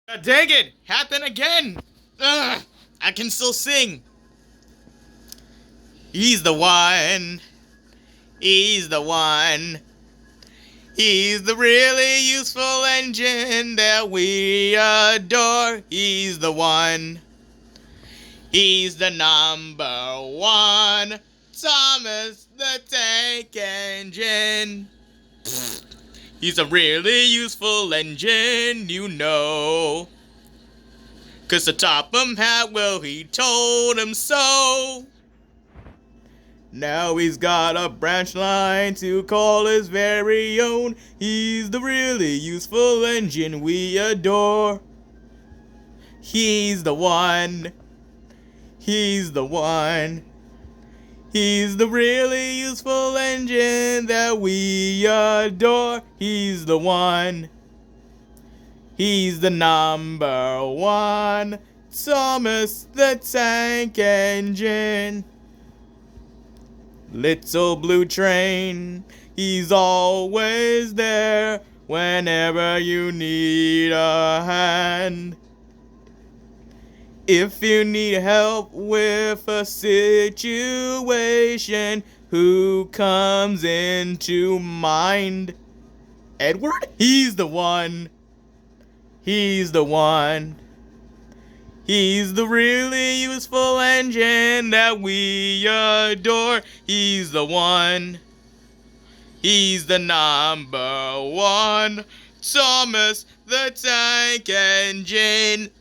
Dang it! Happen again! Ugh, I can still sing. He's the one. He's the one. He's the really useful engine that we adore. He's the one. He's the number one. Thomas the Tank Engine. He's a really useful engine, you know. 'Cause the Topham had, well, he told him so. Now he's got a branch line to call his very own. He's the really useful engine we adore. He's the one. He's the one. He's the really useful engine that we adore. He's the one. He's the number one. Thomas the Tank Engine. Little blue train, he's always there whenever you need a hand. If you need help with a situation, who comes into mind? Edward? He's the one. He's the one. He's the really useful engine that we adore. He's the one. He's the number one. Thomas the Tank Engine.